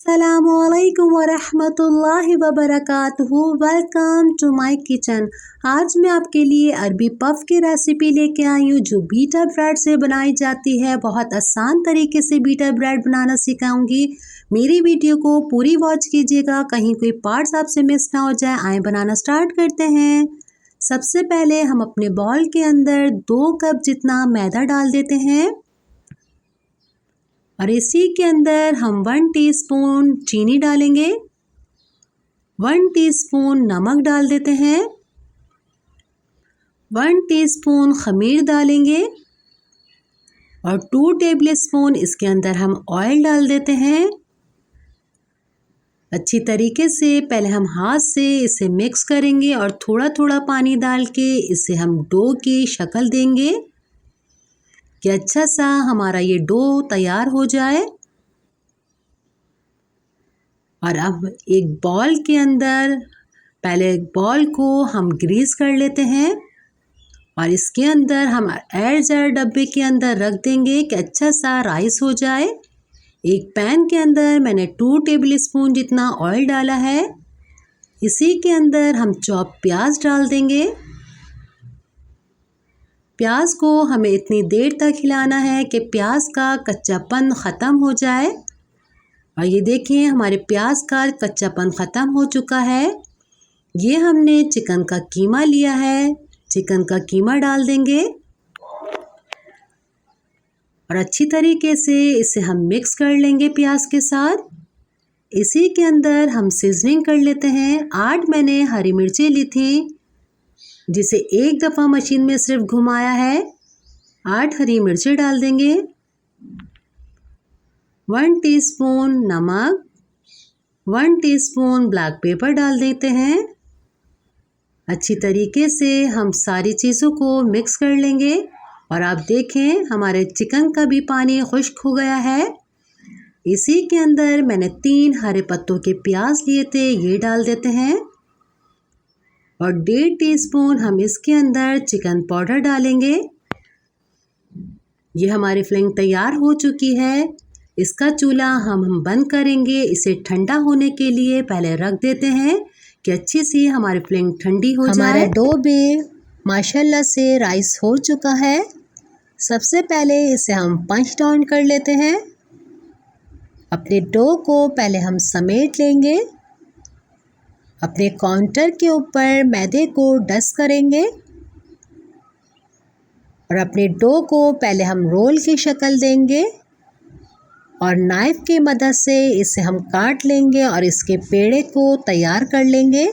अस्सलामुअलैकुम वरहमतुल्लाहि वबरकातुहू। Welcome to my kitchen. आज मैं आपके लिए अरबी पफ की रेसिपी लेके आई हूँ जो बीटा ब्रेड से बनाई जाती है। बहुत आसान तरीके से बीटा ब्रेड बनाना सिखाऊंगी। मेरी वीडियो को पूरी वॉच कीजिएगा, कहीं कोई पार्ट्स आपसे मिस ना हो जाए। आए बनाना स्टार्ट करते हैं। सबसे पहले हम अपने बाउल के अंदर 2 कप जितना मैदा डाल देते हैं और इसी के अंदर हम 1 टीस्पून चीनी डालेंगे, 1 टीस्पून नमक डाल देते हैं, 1 टीस्पून खमीर डालेंगे और 2 टेबलस्पून इसके अंदर हम ऑयल डाल देते हैं। अच्छी तरीके से पहले हम हाथ से इसे मिक्स करेंगे और थोड़ा थोड़ा पानी डाल के इसे हम डो की शक्ल देंगे कि अच्छा सा हमारा ये डो तैयार हो जाए। और अब एक बॉल के अंदर पहले बॉल को हम ग्रीस कर लेते हैं और इसके अंदर हम एयर जार डब्बे के अंदर रख देंगे कि अच्छा सा राइस हो जाए। एक पैन के अंदर मैंने 2 टेबलस्पून जितना ऑयल डाला है। इसी के अंदर हम चॉप प्याज डाल देंगे। प्याज को हमें इतनी देर तक हिलाना है कि प्याज का कच्चापन ख़त्म हो जाए। और ये देखिए हमारे प्याज का कच्चापन ख़त्म हो चुका है। ये हमने चिकन का कीमा लिया है, चिकन का कीमा डाल देंगे और अच्छी तरीके से इसे हम मिक्स कर लेंगे प्याज के साथ। इसी के अंदर हम सीजनिंग कर लेते हैं। 8 मैंने हरी मिर्चें ली थी जिसे एक दफ़ा मशीन में सिर्फ घुमाया है। 8 हरी मिर्चें डाल देंगे, 1 टीस्पून नमक, 1 टीस्पून ब्लैक पेपर डाल देते हैं। अच्छी तरीके से हम सारी चीज़ों को मिक्स कर लेंगे और आप देखें हमारे चिकन का भी पानी खुश्क हो गया है। इसी के अंदर मैंने 3 हरे पत्तों के प्याज लिए थे, ये डाल देते हैं और 1.5 टीस्पून हम इसके अंदर चिकन पाउडर डालेंगे। ये हमारी फिलिंग तैयार हो चुकी है। इसका चूल्हा हम बंद करेंगे। इसे ठंडा होने के लिए पहले रख देते हैं कि अच्छी सी हमारी फिलिंग ठंडी हो जाए। हमारा डो भी माशाल्लाह से राइस हो चुका है। सबसे पहले इसे हम पंच डाउन कर लेते हैं। अपने डो को पहले हम समेट लेंगे। अपने काउंटर के ऊपर मैदे को डस्ट करेंगे और अपने डो को पहले हम रोल की शक्ल देंगे और नाइफ़ की मदद से इसे हम काट लेंगे और इसके पेड़े को तैयार कर लेंगे।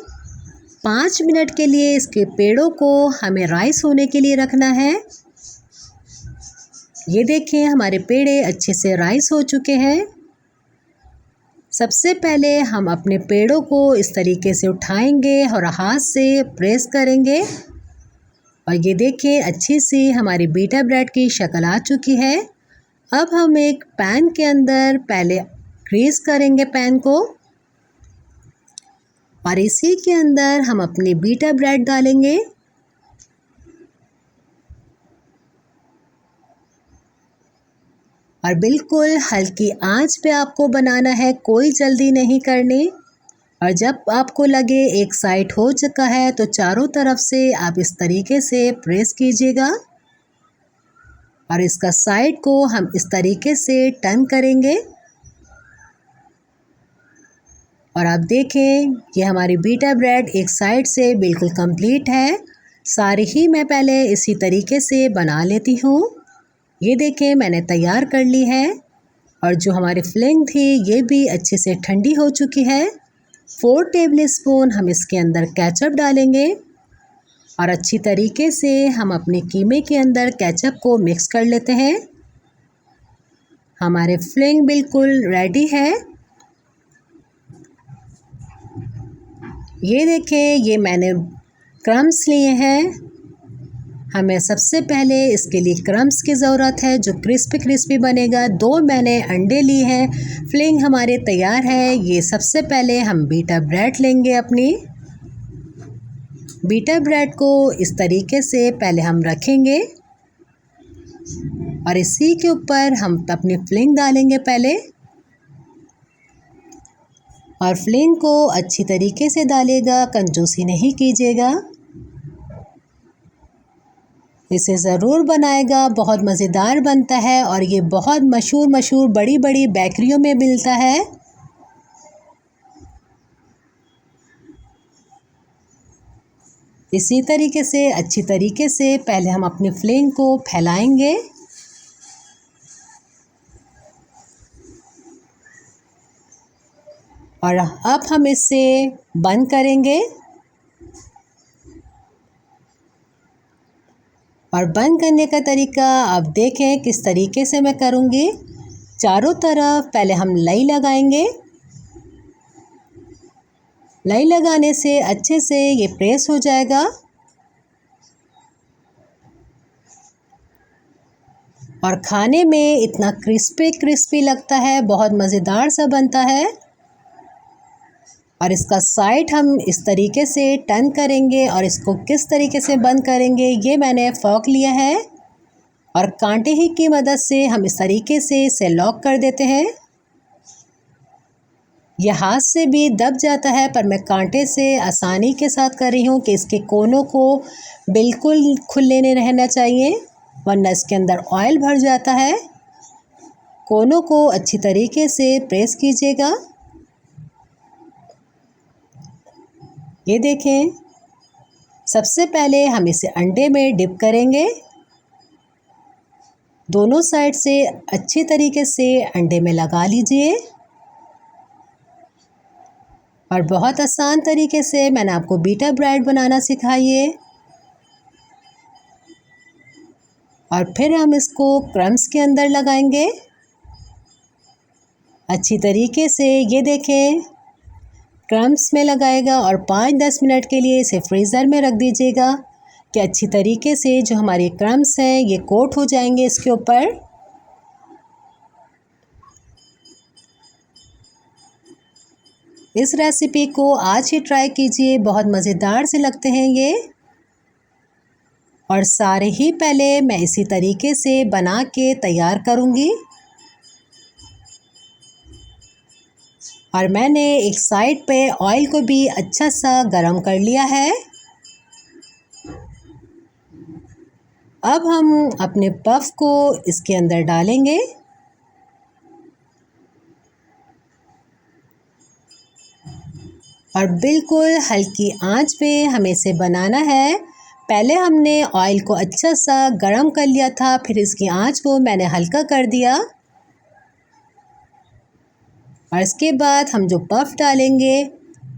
5 मिनट के लिए इसके पेड़ों को हमें राइस होने के लिए रखना है। ये देखें हमारे पेड़े अच्छे से राइस हो चुके हैं। सबसे पहले हम अपने पेड़ों को इस तरीके से उठाएंगे और हाथ से प्रेस करेंगे और ये देखें अच्छी सी हमारी बीटा ब्रेड की शक्ल आ चुकी है। अब हम एक पैन के अंदर पहले ग्रीस करेंगे पैन को और इसी के अंदर हम अपनी बीटा ब्रेड डालेंगे और बिल्कुल हल्की आंच पे आपको बनाना है, कोई जल्दी नहीं करनी। और जब आपको लगे एक साइड हो चुका है तो चारों तरफ से आप इस तरीके से प्रेस कीजिएगा और इसका साइड को हम इस तरीके से टर्न करेंगे और आप देखें ये हमारी बीटा ब्रेड एक साइड से बिल्कुल कंप्लीट है। सारी ही मैं पहले इसी तरीके से बना लेती हूँ। ये देखें मैंने तैयार कर ली है और जो हमारी फिलिंग थी ये भी अच्छे से ठंडी हो चुकी है। 4 टेबलस्पून हम इसके अंदर केचप डालेंगे और अच्छी तरीके से हम अपने कीमे के अंदर केचप को मिक्स कर लेते हैं। हमारे फिलिंग बिल्कुल रेडी है। ये देखें ये मैंने क्रम्स लिए हैं। हमें सबसे पहले इसके लिए क्रम्स की ज़रूरत है जो क्रिस्पी क्रिस्पी बनेगा। 2 मैंने अंडे लिए हैं। फिलिंग हमारे तैयार है। ये सबसे पहले हम बीटा ब्रेड लेंगे। अपनी बीटा ब्रेड को इस तरीके से पहले हम रखेंगे और इसी के ऊपर हम अपनी फिलिंग डालेंगे पहले और फिलिंग को अच्छी तरीके से डालेगा, कंजूसी नहीं कीजिएगा। इसे ज़रूर बनाएगा, बहुत मज़ेदार बनता है और ये बहुत मशहूर बड़ी बड़ी बेकरियों में मिलता है। इसी तरीके से अच्छी तरीके से पहले हम अपनी फिलिंग को फैलाएंगे और अब हम इसे बंद करेंगे। और बंद करने का तरीका अब देखें किस तरीके से मैं करूँगी। चारों तरफ पहले हम लई लगाएंगे। लई लगाने से अच्छे से ये प्रेस हो जाएगा और खाने में इतना क्रिस्पी लगता है, बहुत मज़ेदार सा बनता है। और इसका साइड हम इस तरीके से टर्न करेंगे और इसको किस तरीके से बंद करेंगे, ये मैंने फोक लिया है और कांटे ही की मदद से हम इस तरीके से इसे लॉक कर देते हैं। यह हाथ से भी दब जाता है पर मैं कांटे से आसानी के साथ कर रही हूँ कि इसके कोनों को बिल्कुल खुले नहीं रहना चाहिए, वरना इसके अंदर ऑयल भर जाता है। कोनों को अच्छी तरीके से प्रेस कीजिएगा। ये देखें, सबसे पहले हम इसे अंडे में डिप करेंगे। दोनों साइड से अच्छी तरीके से अंडे में लगा लीजिए और बहुत आसान तरीके से मैंने आपको बीटा ब्रेड बनाना सिखाई है। और फिर हम इसको क्रम्स के अंदर लगाएंगे अच्छी तरीके से। ये देखें, क्रम्स में लगाएगा और 5-10 मिनट के लिए इसे फ्रीज़र में रख दीजिएगा कि अच्छी तरीके से जो हमारे क्रम्स हैं ये कोट हो जाएंगे इसके ऊपर। इस रेसिपी को आज ही ट्राई कीजिए, बहुत मज़ेदार से लगते हैं ये। और सारे ही पहले मैं इसी तरीके से बना के तैयार करूँगी। और मैंने एक साइड पे ऑयल को भी अच्छा सा गरम कर लिया है। अब हम अपने पफ को इसके अंदर डालेंगे और बिल्कुल हल्की आंच पे हमें इसे बनाना है। पहले हमने ऑयल को अच्छा सा गरम कर लिया था, फिर इसकी आंच को मैंने हल्का कर दिया और इसके बाद हम जो पफ डालेंगे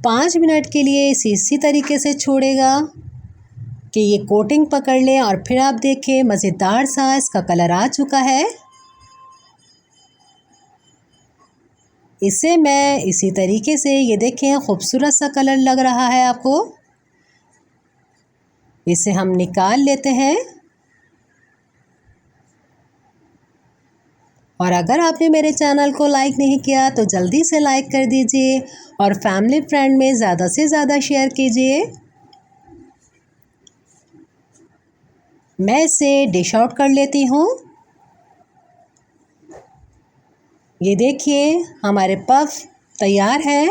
5 मिनट के लिए इसी तरीके से छोड़ेगा कि ये कोटिंग पकड़ लें। और फिर आप देखें मज़ेदार सा इसका कलर आ चुका है। इसे मैं इसी तरीके से, ये देखें खूबसूरत सा कलर लग रहा है आपको। इसे हम निकाल लेते हैं। और अगर आपने मेरे चैनल को लाइक नहीं किया तो जल्दी से लाइक कर दीजिए और फैमिली फ्रेंड में ज़्यादा से ज़्यादा शेयर कीजिए। मैं इसे डिश आउट कर लेती हूँ। ये देखिए हमारे पफ तैयार है।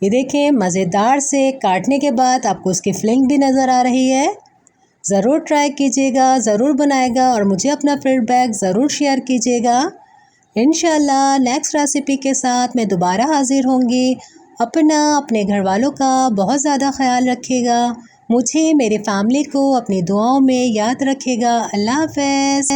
ये देखें मज़ेदार से काटने के बाद आपको उसकी फिलिंग भी नज़र आ रही है। ज़रूर ट्राई कीजिएगा, ज़रूर बनाएगा और मुझे अपना फीडबैक ज़रूर शेयर कीजिएगा। इंशाल्लाह नेक्स्ट रेसिपी के साथ मैं दोबारा हाज़िर होंगी। अपने घर वालों का बहुत ज़्यादा ख्याल रखिएगा। मुझे, मेरे फैमिली को अपनी दुआओं में याद रखिएगा। अल्लाह हाफ़िज़।